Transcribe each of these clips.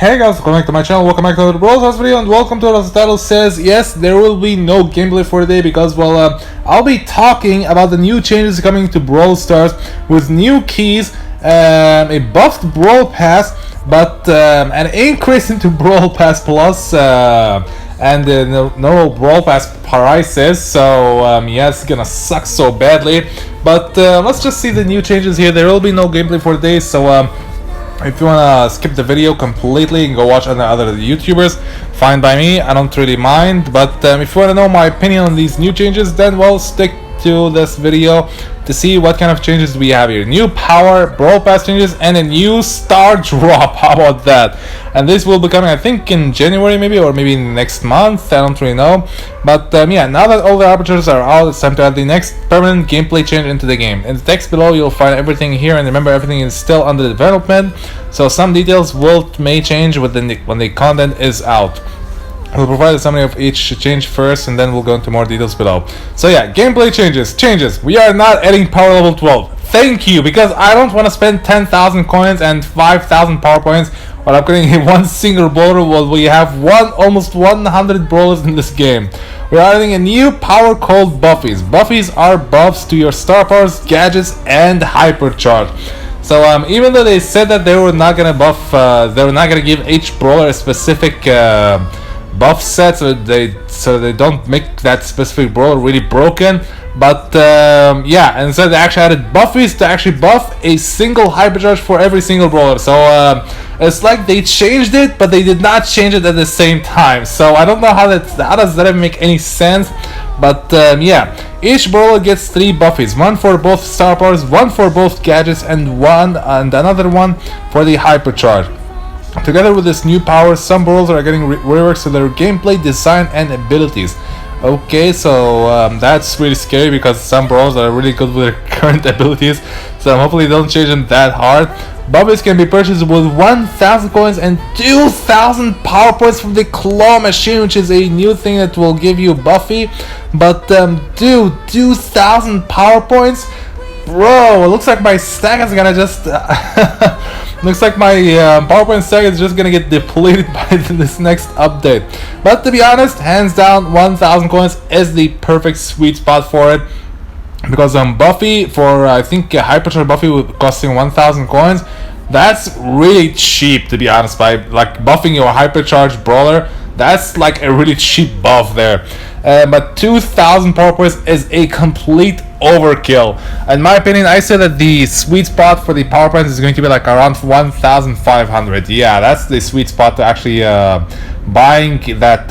Hey guys, welcome back to my channel, welcome back to the Brawlers video, and welcome to, as the title says, yes, there will be no gameplay for today because, well, I'll be talking about the new changes coming to Brawl Stars with new keys, a buffed Brawl Pass, but an increase into Brawl Pass Plus, and no Brawl Pass prices, so yeah, it's gonna suck so badly, but let's just see the new changes here. There will be no gameplay for today, so if you wanna skip the video completely and go watch other YouTubers, fine by me, I don't really mind. But if you wanna know my opinion on these new changes, then well, stick to this video to see what kind of changes we have here. New power, Brawl Pass changes, and a new star drop. How about that? And this will be coming, I think, in January maybe, or maybe next month, I don't really know. But yeah, now that all the apertures are out, it's time to add the next permanent gameplay change into the game. In the text below, you'll find everything here, and remember, everything is still under development, so some details may change when the content is out. We'll provide a summary of each change first, and then we'll go into more details below. So yeah, gameplay changes. We are not adding power level 12. Thank you, because I don't want to spend 10,000 coins and 5,000 power points on upgrading one single brawler while we have almost 100 brawlers in this game. We're adding a new power called buffies. Buffies are buffs to your star powers, gadgets, and hypercharge. So even though they said that they were not gonna buff, they were not gonna give each brawler a specific buff set, so they don't make that specific brawler really broken, but yeah, and instead they actually added buffies to actually buff a single hypercharge for every single brawler. So it's like they changed it, but they did not change it at the same time. So I don't know how does that even make any sense. But yeah, each brawler gets 3 buffies, one for both star powers, one for both gadgets, and another one for the hypercharge. Together with this new power, some brawlers are getting reworks to their gameplay, design, and abilities. Okay, so that's really scary because some brawlers are really good with their current abilities, so hopefully they don't change them that hard. Buffies can be purchased with 1,000 coins and 2,000 power points from the claw machine, which is a new thing that will give you Buffy. But dude, 2,000 power points? Bro, it looks like my stack is gonna just looks like my PowerPoint stack is just gonna get depleted by this next update. But to be honest, hands down, 1,000 coins is the perfect sweet spot for it, because Buffy for I think hypercharge Buffy costing 1,000 coins, that's really cheap, to be honest. By like buffing your hypercharge brawler, that's like a really cheap buff there. But 2,000 power points is a complete overkill. In my opinion, I say that the sweet spot for the power points is going to be like around 1,500. Yeah, that's the sweet spot to actually buying that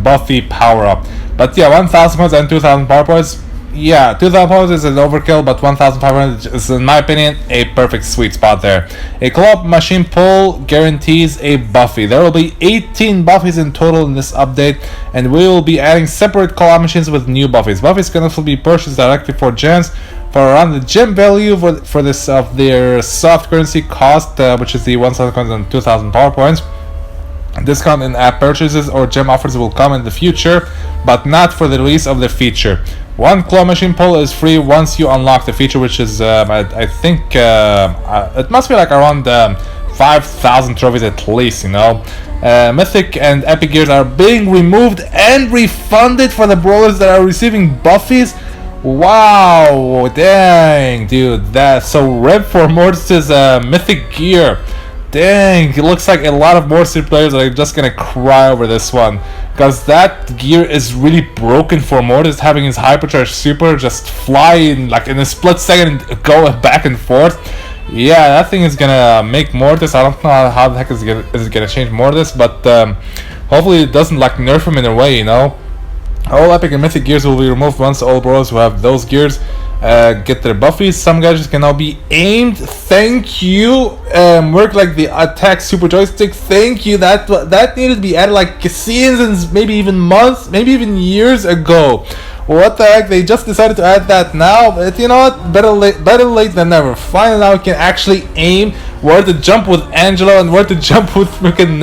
Buffy power up. But yeah, 1,000 points and 2,000 power points. Yeah, 2,000 points is an overkill, but 1,500 is, in my opinion, a perfect sweet spot there. A claw machine pull guarantees a Buffy. There will be 18 Buffies in total in this update, and we will be adding separate claw machines with new Buffies. Buffies can also be purchased directly for gems for around the gem value for this of their soft currency cost, which is the 1,000 coins and 2,000 power points. Discount in app purchases or gem offers will come in the future, but not for the release of the feature. One claw machine pull is free once you unlock the feature, which is I think it must be like around 5,000 trophies at least, you know. Mythic and epic gears are being removed and refunded for the brawlers that are receiving Buffies. Wow, dang, dude, that's so red for Mortis's mythic gear. Dang, it looks like a lot of Mortis players are just gonna cry over this one, because that gear is really broken for Mortis, having his hypercharge super just fly in like in a split second and go back and forth. Yeah, that thing is gonna make Mortis, I don't know how the heck is it gonna change Mortis, but hopefully it doesn't like nerf him in a way, you know. All epic and mythic gears will be removed once all brawlers who have those gears get their Buffies. Some gadgets can now be aimed. Thank you. Work like the attack super joystick. Thank you. That needed to be added like seasons, maybe even months, maybe even years ago. What the heck? They just decided to add that now. But you know what? Better late than never. Finally, now we can actually aim where to jump with Angelo and where to jump with freaking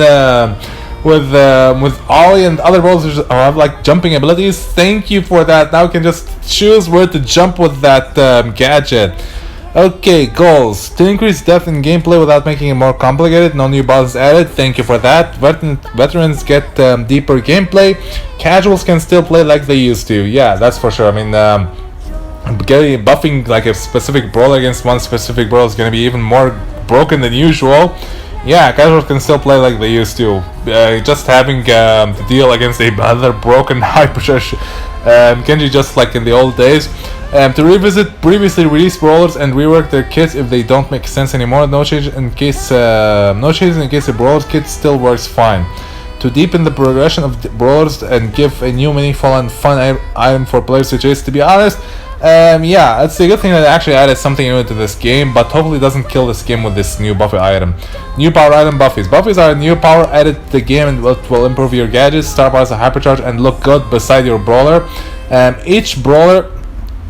with Ollie and other brawlers who have like jumping abilities. Thank you for that. Now we can just choose where to jump with that gadget. Okay, goals. To increase depth in gameplay without making it more complicated, no new buttons added. Thank you for that. Veterans get deeper gameplay. Casuals can still play like they used to. Yeah, that's for sure. I mean, buffing like a specific brawler against one specific brawler is going to be even more broken than usual. Yeah, casuals can still play like they used to. Just having to deal against another broken hypercharge Genji just like in the old days. To revisit previously released brawlers and rework their kits if they don't make sense anymore. No change in case the brawlers kit still works fine. To deepen the progression of the brawlers and give a new meaningful and fun item for players to chase. To be honest, yeah, it's a good thing that they actually added something new into this game, but hopefully it doesn't kill this game with this new buffy item. New power item buffies. Buffies are a new power added to the game and will improve your gadgets, star powers, and hypercharge, and look good beside your brawler. Each brawler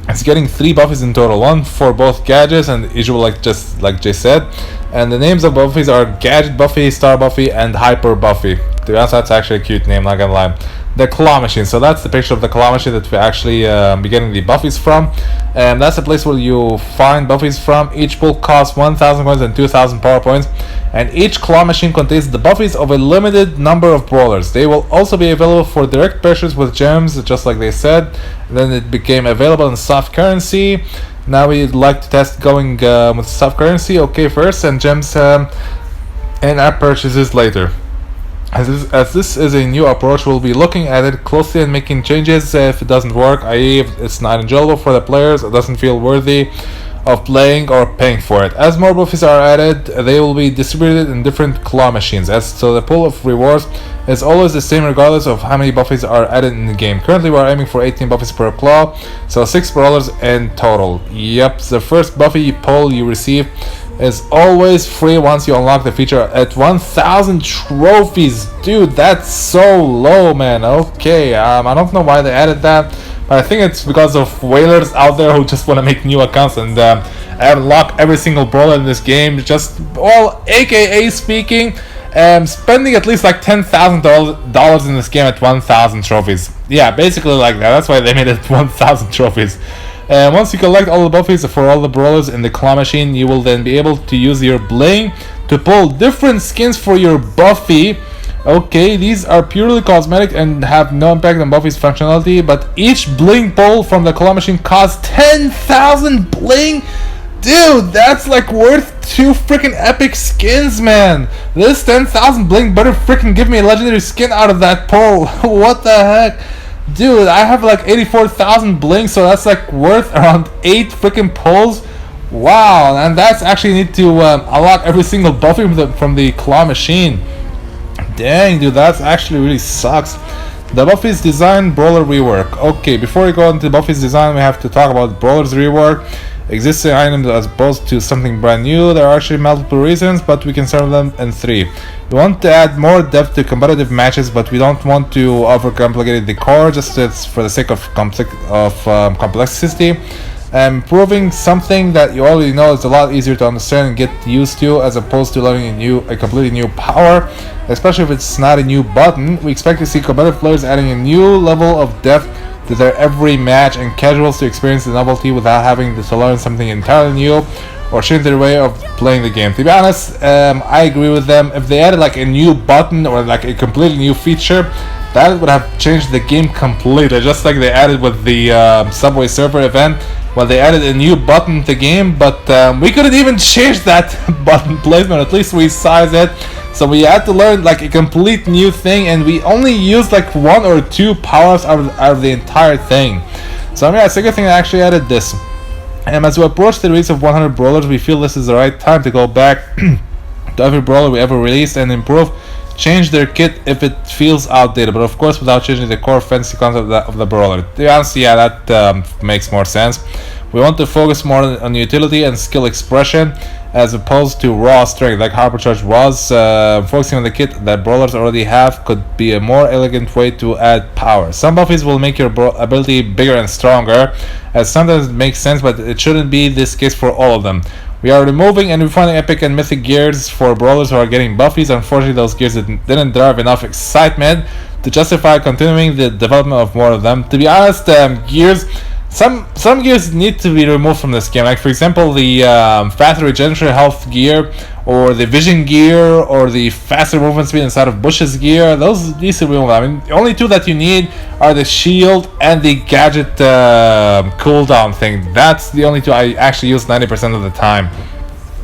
is getting 3 buffies in total, 1 for both gadgets and usual, like Jay said. And the names of buffies are Gadget Buffy, Star Buffy, and Hyper Buffy. To be honest, that's actually a cute name, not gonna lie. The claw machine. So that's the picture of the claw machine that we actually be getting the buffies from. And that's the place where you find buffies from. Each pull costs 1,000 coins and 2,000 power points. And each claw machine contains the buffies of a limited number of brawlers. They will also be available for direct purchase with gems, just like they said. Then it became available in soft currency. Now we'd like to test going with soft currency, okay, first, and gems and app purchases later. As this is a new approach, we'll be looking at it closely and making changes if it doesn't work, i.e. if it's not enjoyable for the players, it doesn't feel worthy of playing or paying for it. As more buffies are added, they will be distributed in different claw machines, so the pool of rewards is always the same regardless of how many buffies are added in the game. Currently we are aiming for 18 buffies per claw, so 6 brawlers in total. Yep, the first buffy pull you receive is always free once you unlock the feature at 1,000 trophies. Dude, that's so low, man. Okay, I don't know why they added that, but I think it's because of whalers out there who just want to make new accounts and unlock every single brawler in this game. Just, well, aka speaking, spending at least like $10,000 in this game at 1,000 trophies. Yeah, basically like that. That's why they made it 1,000 trophies. Once you collect all the buffies for all the brawlers in the claw machine, you will then be able to use your bling to pull different skins for your buffy. Okay, these are purely cosmetic and have no impact on buffy's functionality, but each bling pull from the claw machine costs 10,000 bling. Dude, that's like worth 2 freaking epic skins, man. This 10,000 bling better freaking give me a legendary skin out of that pull. What the heck? Dude, I have like 84,000 bling, so that's like worth around 8 freaking pulls. Wow, and that's actually need to unlock every single buffy from the claw machine. Dang, dude, that's actually really sucks. The Buffy's design, Brawler rework. Okay, before we go into Buffy's design, we have to talk about Brawler's rework. Existing items as opposed to something brand new. There are actually multiple reasons, but we can serve them in 3. We want to add more depth to competitive matches, but we don't want to overcomplicate the core, just for the sake of complexity. Proving something that you already know is a lot easier to understand and get used to, as opposed to learning a completely new power, especially if it's not a new button. We expect to see competitive players adding a new level of depth to their every match, and casuals to experience the novelty without having to learn something entirely new or change their way of playing the game. To be honest, I agree with them. If they added like a new button or like a completely new feature, that would have changed the game completely, just like they added with the Subway Surfer event. Well, they added a new button to the game, but we couldn't even change that button placement. At least we size it, so we had to learn like a complete new thing, and we only used like 1 or 2 powers out of the entire thing. So yeah, it's a good thing I actually added this. And as we approach the release of 100 brawlers, we feel this is the right time to go back to every brawler we ever released and improve, change their kit if it feels outdated, but of course without changing the core fantasy concept of the brawler. To be honest, yeah, that makes more sense. We want to focus more on utility and skill expression as opposed to raw strength like Hypercharge was. Focusing on the kit that brawlers already have could be a more elegant way to add power. Some buffies will make your ability bigger and stronger, as sometimes it makes sense, but it shouldn't be this case for all of them. We are removing and refining epic and mythic gears for brawlers who are getting buffies. Unfortunately, those gears didn't drive enough excitement to justify continuing the development of more of them. To be honest, gears some gears need to be removed from this game. Like for example, the faster regeneration health gear, or the vision gear, or the faster movement speed inside of bushes gear. Those need to be removed. I mean, the only two that you need are the shield and the gadget cooldown thing. That's the only two I actually use 90% of the time,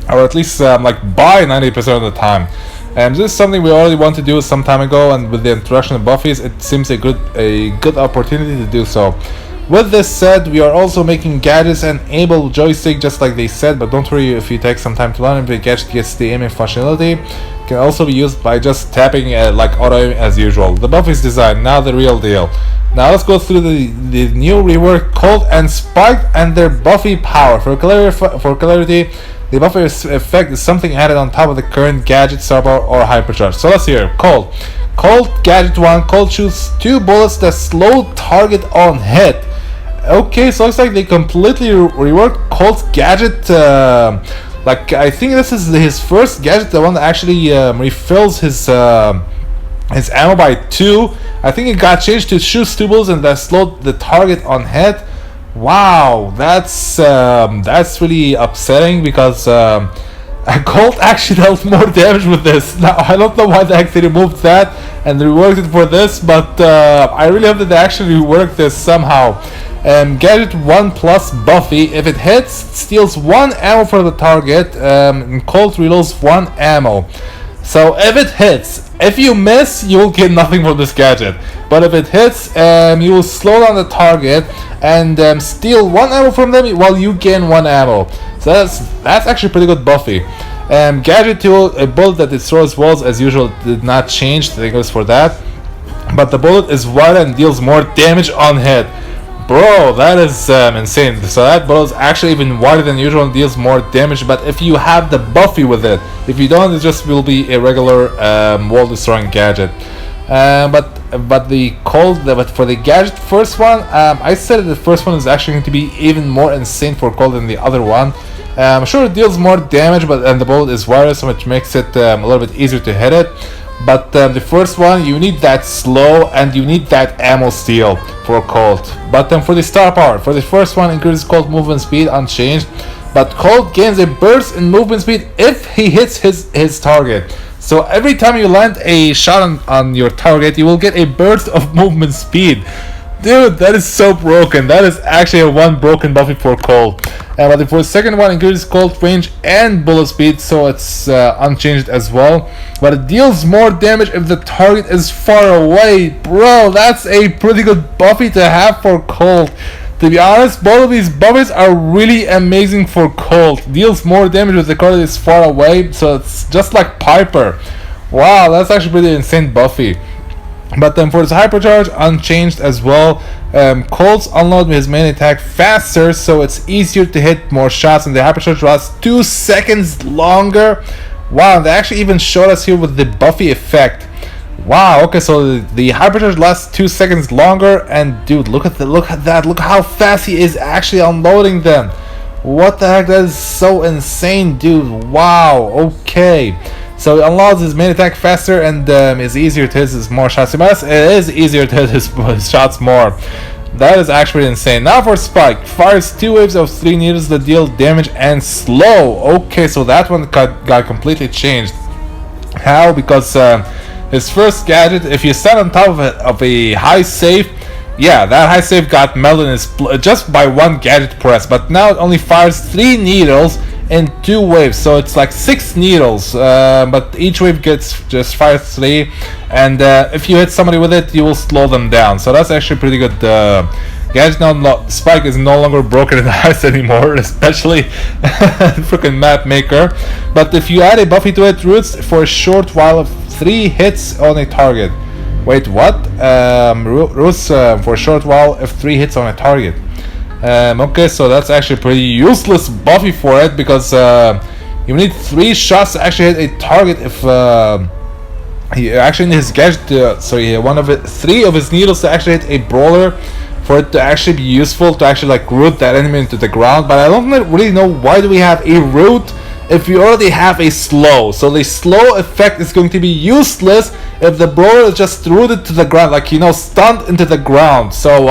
or at least like buy 90% of the time. And this is something we already wanted to do some time ago, and with the introduction of buffies, it seems a good opportunity to do so. With this said, we are also making gadgets and able joystick just like they said, but don't worry if you take some time to learn. If the gadget gets the aiming functionality, it can also be used by just tapping like auto aim as usual. The buffies design, now the real deal. Now let's go through the new rework Cold and Spiked and their buffy power. For clarity, the buffy effect is something added on top of the current gadget, starbar, or hypercharge. So let's hear Cold. Cold gadget 1. Cold shoots 2 bullets that slow target on hit. Okay, so looks like they completely reworked Cold's gadget. Like I think this is his first gadget, the one that actually refills his ammo by 2. I think it got changed to shoot 2 bullets and that slowed the target on hit. Wow, that's really upsetting, because Colt actually dealt more damage with this. Now I don't know why they actually removed that and reworked it for this, but I really hope that they actually reworked this somehow. Gadget 1 plus Buffy. If it hits, steals 1 ammo for the target, and Colt reloads 1 ammo. So if it hits, if you miss, you will get nothing from this gadget. But if it hits, you will slow down the target and steal 1 ammo from them while you gain 1 ammo. So that's actually pretty good Buffy. Gadget 2, a bullet that destroys walls as usual, did not change. I think it was for that. But the bullet is wider and deals more damage on hit. Bro, that is insane. So that bullet is actually even wider than usual and deals more damage. But if you have the Buffy with it, if you don't, it just will be a regular wall destroying gadget. But for the gadget first one, I said that the first one is actually going to be even more insane for Cold than the other one. Sure, it deals more damage, and the bullet is wider, so which makes it a little bit easier to hit it. But the first one, you need that slow and you need that ammo steal for Colt. But for the star power, for the first one, increases Colt movement speed unchanged, but Colt gains a burst in movement speed if he hits his target. So every time you land a shot on your target, you will get a burst of movement speed. Dude, that is so broken. That is actually a one broken Buffy for Colt. But for the second one, increases Colt range and bullet speed, so it's unchanged as well. But it deals more damage if the target is far away. Bro, that's a pretty good Buffy to have for Colt. To be honest, both of these Buffys are really amazing for Colt. Deals more damage if the target is far away, so it's just like Piper. Wow, that's actually pretty insane Buffy. But for his hypercharge, unchanged as well. Colt's unload his main attack faster, so it's easier to hit more shots, and the hypercharge lasts 2 seconds longer. Wow, they actually even showed us here with the Buffy effect. Wow, okay, so the hypercharge lasts 2 seconds longer, and dude, look at that, look how fast he is actually unloading them. What the heck, that is so insane, dude. Wow, okay. So it unlocks his main attack faster and is easier to hit his more shots. It is easier to hit his shots more. That is actually insane. Now for Spike. Fires 2 waves of 3 needles that deal damage and slow. Okay, so that one got completely changed. How? Because his first gadget, if you stand on top of a high safe, yeah, that high safe got melted just by one gadget press. But now it only fires 3 needles in 2 waves, so it's like 6 needles, but each wave just fires 3, and if you hit somebody with it, you will slow them down. So that's actually pretty good. Gadget now, Spike is no longer broken in the ice anymore, especially freaking map maker. But if you add a Buffy to it, roots for a short while of 3 hits on a target. Wait, what? Roots for a short while of 3 hits on a target. Okay, so that's actually pretty useless Buffy for it, because you need 3 shots to actually hit a target. If he actually in his gadget, 3 of his needles to actually hit a brawler for it to actually be useful to actually like root that enemy into the ground. But I don't really know why do we have a root if you already have a slow. So the slow effect is going to be useless if the brawler is just rooted to the ground, like, you know, stunned into the ground. So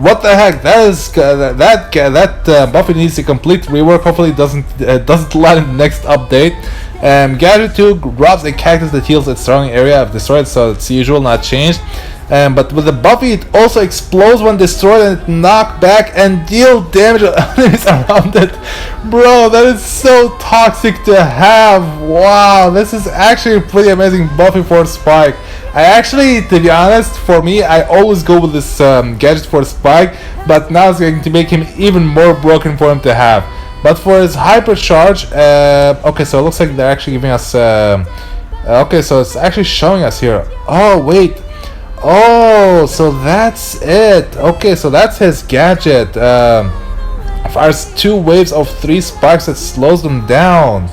What the heck? That is that Buffy needs a complete rework. Hopefully, it doesn't land in the next update. Gadget 2 drops a cactus that heals its surrounding area if destroyed, so it's usual, not changed. But with the Buffy, it also explodes when destroyed and it knock back and deal damage to enemies around it. Bro, that is so toxic to have. Wow, this is actually a pretty amazing Buffy for Spike. I actually, to be honest, for me, I always go with this gadget for Spike, but now it's going to make him even more broken for him to have. But for his hypercharge, okay, so it looks like they're actually giving us, okay, so it's actually showing us here. Oh, wait. Oh, so that's it. Okay, so that's his gadget. Fires 2 waves of 3 spikes that slows them down.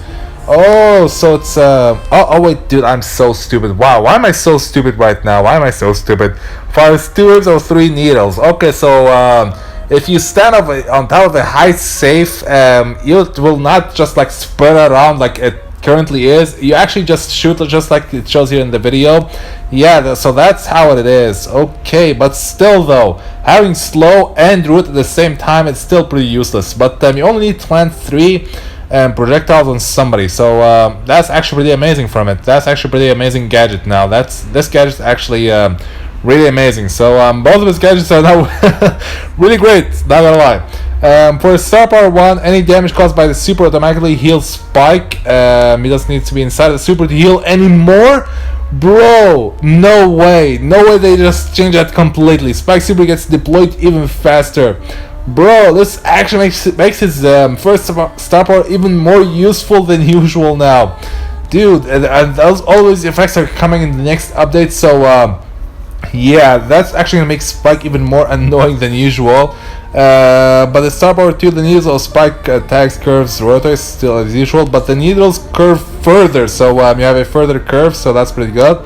Oh, so it's oh wait, dude, I'm so stupid. Wow, why am I so stupid right now? Why am I so stupid? Fires 2 waves of 3 needles. Okay, so if you stand up on top of a high safe, it will not just like spread around like it currently is. You actually just shoot just like it shows here in the video. Yeah, so that's how it is. Okay, but still though, having slow and root at the same time, it's still pretty useless. But you only need to land 3 projectiles on somebody, so that's actually pretty amazing from it. That's actually pretty amazing gadget. Now this gadget's actually really amazing. So both of his gadgets are now really great, not gonna lie. For star power 1, any damage caused by the super automatically heals Spike. He doesn't need to be inside the super to heal anymore. Bro, no way they just changed that completely. Spike super gets deployed even faster. Bro, this actually makes his first star power even more useful than usual now. Dude, and those always effects are coming in the next update, so yeah, that's actually gonna make Spike even more annoying than usual. But the star power 2, the needles of Spike tags curves rotates still as usual, but the needles curve further, so you have a further curve, so that's pretty good.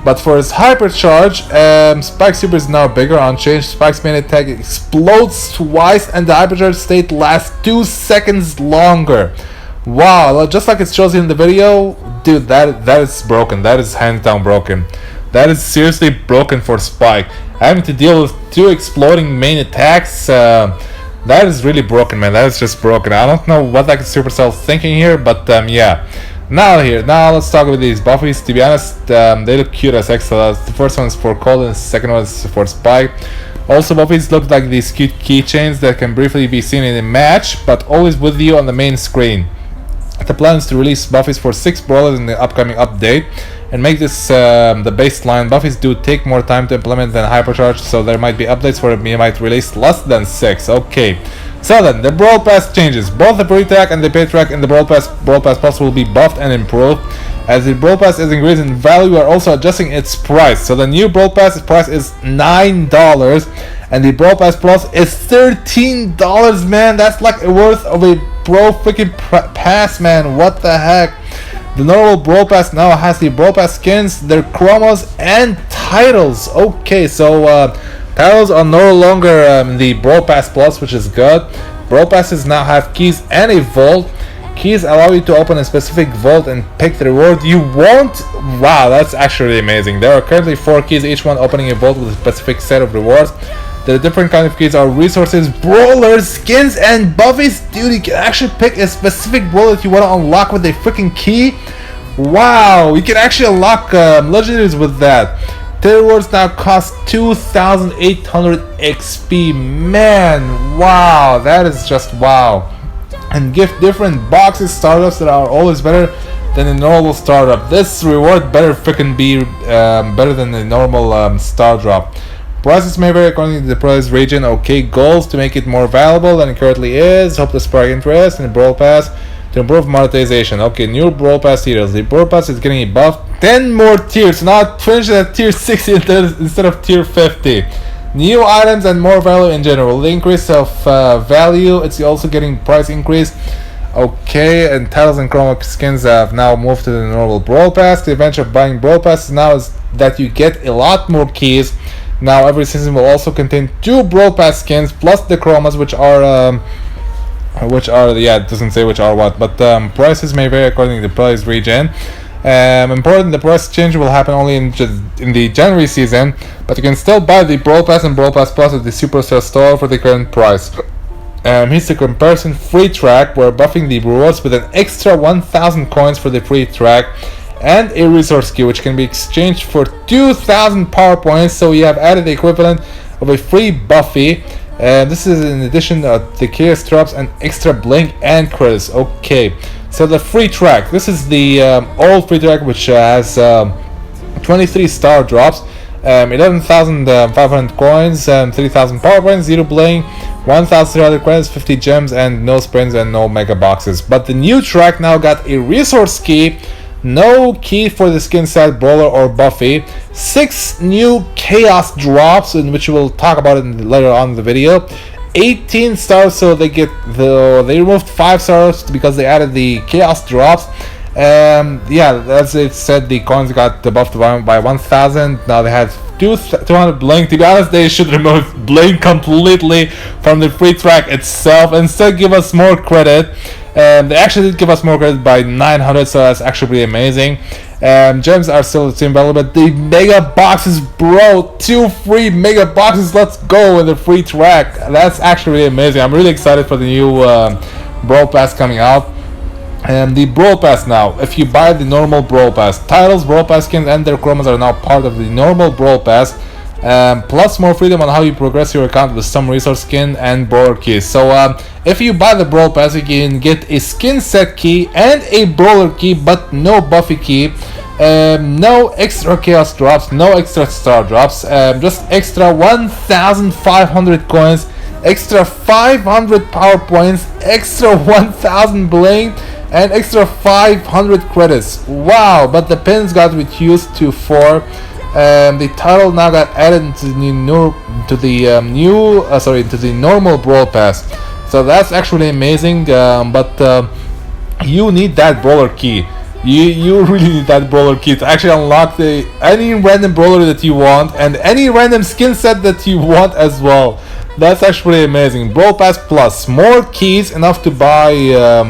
But for his hypercharge, Spike's super is now bigger, unchanged. Spike's main attack explodes twice, and the hypercharge state lasts 2 seconds longer. Wow, just like it shows you in the video, dude, that is broken. That is hands down broken. That is seriously broken for Spike. Having to deal with 2 exploding main attacks, that is really broken, man. That is just broken. I don't know what like Supercell's thinking here, but yeah. Now let's talk about these Buffies. To be honest, they look cute as extra. The first one is for Cold and the second one is for Spike. Also, Buffies look like these cute keychains that can briefly be seen in a match, but always with you on the main screen. The plan is to release Buffies for 6 Brawlers in the upcoming update and make this the baseline. Buffies do take more time to implement than Hypercharge, so there might be updates where we might release less than 6. Okay. So then, the Brawl Pass changes. Both the free track and the pay track in the Brawl Pass Plus will be buffed and improved. As the Brawl Pass is increasing in value, we are also adjusting its price. So the new Brawl Pass price is $9, and the Brawl Pass Plus is $13, man. That's like a worth of a Brawl freaking Pass, man. What the heck? The normal Brawl Pass now has the Brawl Pass skins, their chromos, and titles. Okay, so titles are no longer the Brawl Pass Plus, which is good. Brawl Passes now have keys and a vault. Keys allow you to open a specific vault and pick the reward you want. Wow, that's actually really amazing. There are currently 4 keys, each one opening a vault with a specific set of rewards. The different kind of keys are resources, brawlers, skins, and buffies. Dude, you can actually pick a specific brawler that you want to unlock with a freaking key. Wow, you can actually unlock legendaries with that. The rewards now cost 2,800 XP. Man, wow, that is just wow. And gift different boxes, startups that are always better than a normal startup. This reward better freaking be better than the normal star drop. Prices may vary according to the price region. Okay, goals to make it more valuable than it currently is. Hope to spark interest in the Brawl Pass to improve monetization. Okay, new Brawl Pass tiers. The Brawl Pass is getting a buff. 10 more tiers. Now finish at tier 60 instead of tier 50. New items and more value in general. The increase of value, it's also getting price increase. Okay, and titles and chroma skins have now moved to the normal Brawl Pass. The advantage of buying Brawl Pass now is that you get a lot more keys. Now every season will also contain 2 Brawl Pass skins plus the chromas, which are yeah, it doesn't say which are what, but prices may vary according to the price region. Important, the price change will happen only in the January season, but you can still buy the Brawl Pass and Brawl Pass Plus at the Superstar store for the current price. Here's the comparison. Free track, we're buffing the rewards with an extra 1000 coins for the free track and a resource key which can be exchanged for 2000 power points, so you have added the equivalent of a free Buffy. This is in addition to the chaos drops and extra blink and credits. Okay, so the free track, this is the old free track which has 23 star drops, 11,500 coins, 3,000 power points, 0 blink, 1,300 credits, 50 gems, and no sprints and no mega boxes. But the new track now got a resource key, no key for the skin set, Brawler or Buffy, 6 new chaos drops, in which we'll talk about it later on in the video, 18 stars, so they removed 5 stars because they added the chaos drops. Yeah, as it said, the coins got buffed by 1,000. Now they had 200 blink. To be honest, they should remove blink completely from the free track itself and still give us more credit. They actually did give us more credit by 900, so that's actually pretty amazing. Gems are still the same value, but the mega boxes, bro, 2 free mega boxes, let's go with the free track. That's actually really amazing. I'm really excited for the new Brawl Pass coming out. And the Brawl Pass now, if you buy the normal Brawl Pass, titles, Brawl Pass skins, and their chromas are now part of the normal Brawl Pass. Plus more freedom on how you progress your account with some resource skin and brawler keys. So if you buy the Brawl Pass, you can get a skin set key and a brawler key, but no Buffy key. No extra chaos drops, no extra star drops, just extra 1,500 coins, extra 500 power points, extra 1,000 blink, and extra 500 credits. Wow! But the pins got reduced to 4. The title now got added into the normal Brawl Pass. So that's actually amazing. But you need that brawler key. You really need that brawler key to actually unlock any random brawler that you want and any random skin set that you want as well. That's actually amazing. Brawl Pass Plus, more keys, enough to buy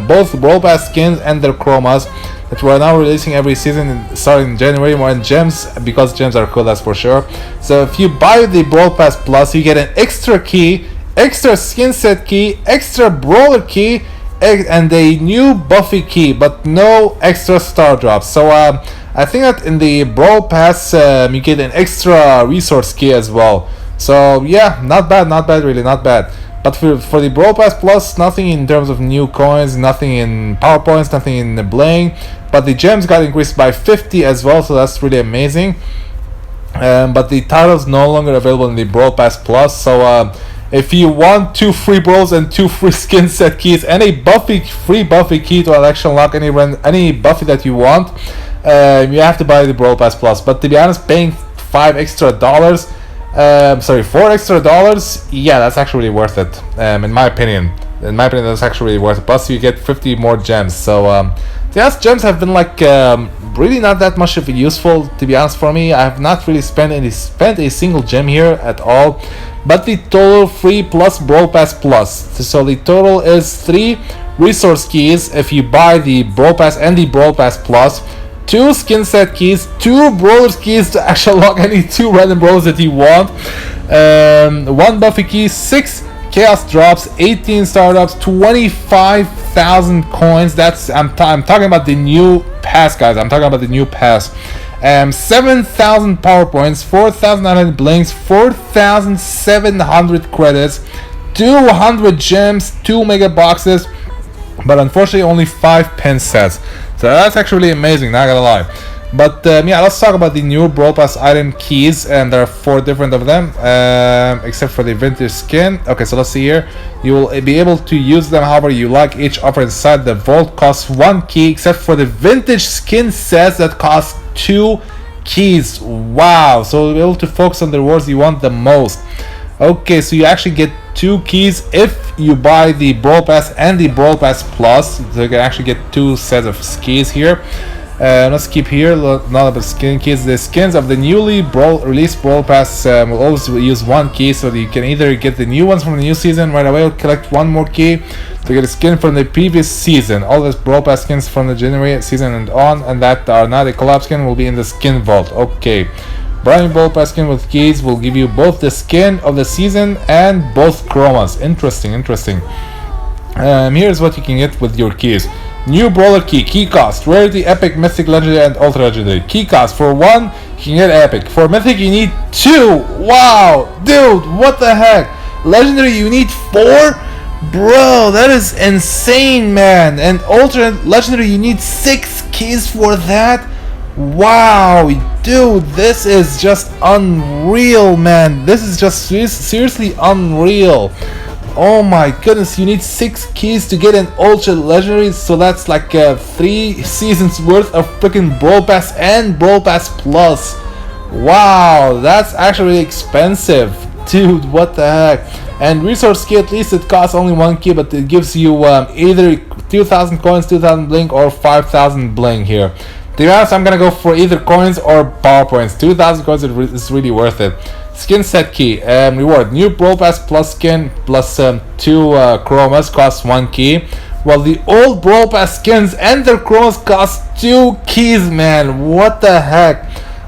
both Brawl Pass skins and their chromas that we're now releasing every season starting in January. More in gems, because gems are cool, that's for sure. So if you buy the Brawl Pass Plus, you get an extra key, extra skin set key, extra brawler key, and a new Buffy key, but no extra star drops. So I think that in the Brawl Pass you get an extra resource key as well. So yeah, not bad, really not bad. But for the Brawl Pass Plus, nothing in terms of new coins, nothing in power points, nothing in the bling. But the gems got increased by 50 as well, so that's really amazing. But the title's no longer available in the Brawl Pass Plus. So if you want 2 free brawls and 2 free skin set keys and a free Buffy key to actually unlock any Buffy that you want, you have to buy the Brawl Pass Plus. But to be honest, paying $4 extra, yeah, that's actually really worth it. In my opinion, that's actually really worth it. Plus, you get 50 more gems. So, yes, gems have been like really not that much of useful, to be honest, for me. I have not really spent a single gem here at all. But the total free plus Brawl Pass Plus. So the total is 3 resource keys if you buy the Brawl Pass and the Brawl Pass Plus. 2 skin set keys, 2 brawlers keys to actually unlock any 2 random brawlers that you want, 1 Buffy key, 6 chaos drops, 18 star drops, 25,000 coins. That's I'm talking about the new pass, guys. I'm talking about the new pass. 7,000 power points, 4,900 blinks, 4,700 credits, 200 gems, 2 mega boxes, but unfortunately only 5 pin sets. So that's actually really amazing, not gonna lie. But yeah, let's talk about the new Brawl Pass item keys, and there are 4 different of them, except for the vintage skin. Okay, so let's see here. You will be able to use them however you like. Each offer inside the vault costs 1 key, except for the vintage skin sets that cost 2 keys. Wow! So you'll be able to focus on the rewards you want the most. Okay, so you actually get 2 keys if you buy the Brawl Pass and the Brawl Pass Plus. So you can actually get 2 sets of keys here. Let's keep here. Not about skin keys. The skins of the newly released Brawl Pass will always use 1 key, so that you can either get the new ones from the new season right away or collect 1 more key to get a skin from the previous season. All the Brawl Pass skins from the January season and on, and that are not a collab skin, will be in the skin vault. Okay. Buying Brawl Pass skin with keys will give you both the skin of the season and both chromas. Interesting. Here's what you can get with your keys. New Brawler key. Key cost: rarity, epic, mythic, legendary, and ultra legendary. Key cost: for 1, you can get epic. For mythic, you need 2. Wow, dude, what the heck? Legendary, you need 4. Bro, that is insane, man. And ultra legendary, you need 6 keys for that. Wow, dude, this is just unreal, man. This is just seriously unreal. Oh my goodness, you need 6 keys to get an ultra legendary, so that's like 3 seasons worth of freaking Brawl Pass and Brawl Pass Plus. Wow, that's actually expensive, dude. What the heck? And resource key, at least it costs only 1 key, but it gives you either 2,000 coins, 2,000 bling, or 5,000 bling here. To be honest, I'm gonna go for either coins or power points. 2,000 coins is really worth it. Skin set key. Reward: new Brawl Pass plus skin plus 2 chromas costs 1 key. While the old Brawl Pass skins and their chromas cost 2 keys, man. What the heck?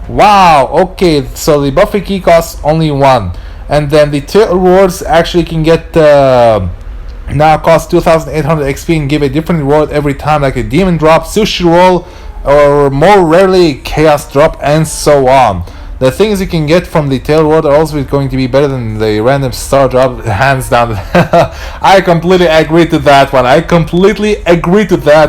Wow, okay, so the Buffy key costs only 1. And then the 2 rewards actually can get now cost 2,800 XP and give a different reward every time, like a demon drop, sushi roll, or more rarely chaos drop, and so on. The things you can get from the tail reward are also going to be better than the random star drop, hands down. I completely agree to that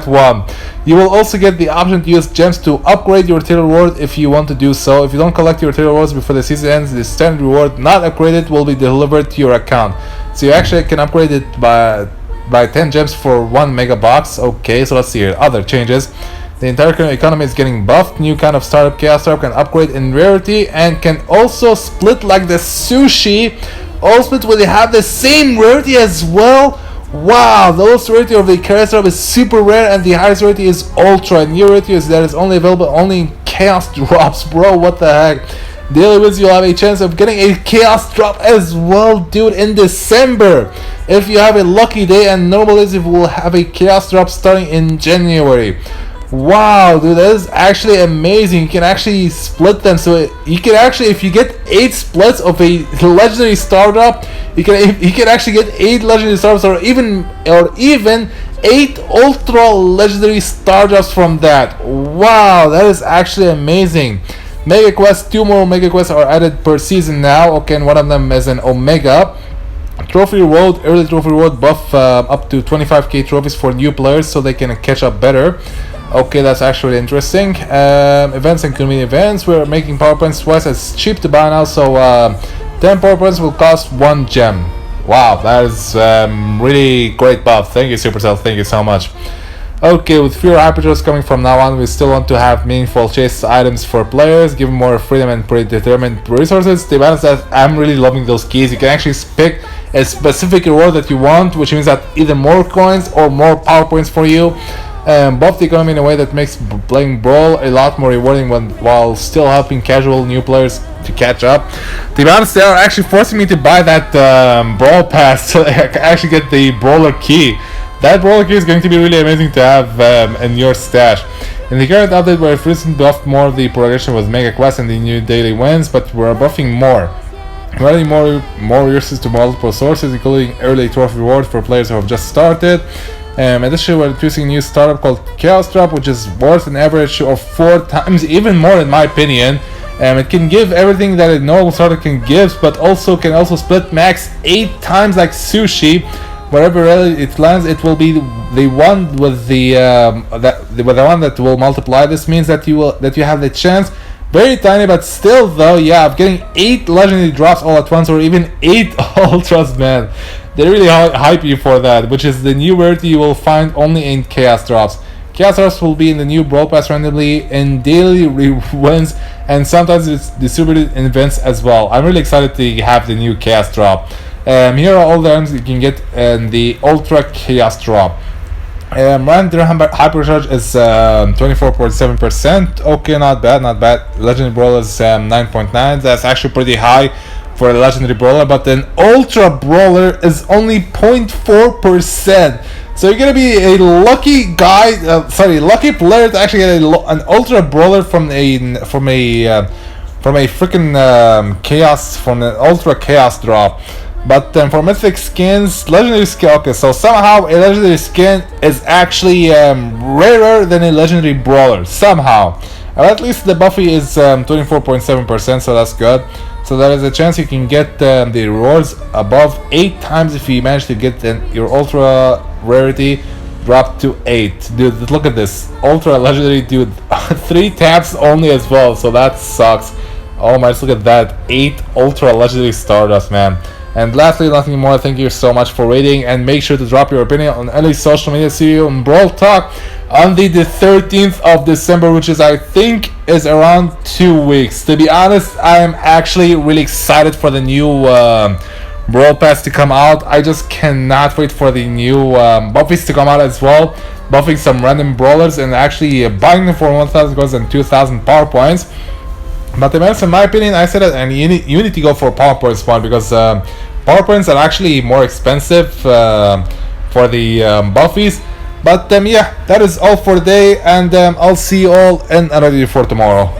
one. You will also get the option to use gems to upgrade your tail reward if you want to do so. If you don't collect your tail rewards before the season ends, the standard reward not upgraded will be delivered to your account. So you actually can upgrade it by 10 gems for 1 mega box. Okay, so let's see here. Other changes. The entire economy is getting buffed. New kind of startup, chaos startup, can upgrade in rarity and can also split like the sushi. All split will have the same rarity as well. Wow, the lowest rarity of the chaos startup is super rare and the highest rarity is ultra. And new rarity is that is only available only in chaos drops, bro. What the heck? Daily wins, you'll have a chance of getting a chaos drop as well, dude, in December. If you have a lucky day, and normal days you will have a chaos drop starting in January. Wow, dude, that is actually amazing. You can actually split them, so you can actually, if you get 8 splits of a legendary star drop, you can actually get 8 legendary stars, or even 8 ultra legendary star drops from that. Wow, that is actually amazing. Mega quests, 2 more mega quests are added per season now. Okay, and one of them is an omega. Trophy reward, early trophy reward buff up to 25k trophies for new players so they can catch up better. Okay, that's actually interesting. Events and community events. We're making power points twice as cheap to buy now, so 10 power points will cost 1 gem. Wow, that is really great buff. Thank you, Supercell. Thank you so much. Okay, with fewer hypercharges coming from now on, we still want to have meaningful chase items for players, give more freedom and predetermined resources. To be honest, I'm really loving those keys. You can actually pick a specific reward that you want, which means that either more coins or more power points for you. Buff the economy in a way that makes playing Brawl a lot more rewarding while still helping casual new players to catch up. To be honest, they are actually forcing me to buy that Brawl Pass so I can actually get the Brawler key. That Brawler key is going to be really amazing to have in your stash. In the current update, we've recently buffed more of the progression with Mega Quests and the new daily wins, but we're buffing more. We're adding more resources to multiple sources, including early trophy rewards for players who have just started. Additionally, we're introducing a new startup called Chaos Drop, which is worth an average of 4 times, even more in my opinion. It can give everything that a normal startup can give, but can also split max 8 times like sushi. Wherever it lands, it will be the one with the one that will multiply. This means that you have the chance, very tiny, but still though, yeah, of getting 8 legendary drops all at once, or even 8 ultras, man. They really hype you for that, which is the new rarity you will find only in chaos drops. Chaos drops will be in the new Brawl Pass randomly in daily wins, and sometimes it's distributed in events as well. I'm really excited to have the new chaos drop. Here are all the items you can get in the ultra chaos drop. Random hypercharge is 24.7%. Okay, not bad. Legendary Brawl is 9.9. That's actually pretty high for the legendary brawler, but then ultra brawler is only 0.4%. So you're gonna be a lucky guy, lucky player to actually get an ultra brawler from a freaking chaos, from an ultra chaos drop. But then for mythic skins, legendary skin. Okay, so somehow a legendary skin is actually rarer than a legendary brawler somehow. At least the Buffy is 24.7%, so that's good. So there is a chance you can get the rewards above 8 times if you manage to get your ultra rarity dropped to 8. Dude, look at this ultra legendary, dude. 3 taps only as well, so that sucks. Oh my, just look at that, 8 ultra legendary Stardust, man. And lastly, nothing more, thank you so much for waiting, and make sure to drop your opinion on any social media. See you on Brawl Talk on the 13th of December, which is, I think, is around 2 weeks. To be honest, I am actually really excited for the new Brawl Pass to come out. I just cannot wait for the new Buffies to come out as well. Buffing some random Brawlers and actually buying them for 1,000 coins and 2,000 power points. But in my opinion, I said that, and you need to go for power points one, because power points are actually more expensive for the Buffies. But yeah, that is all for today, and I'll see you all in another video for tomorrow.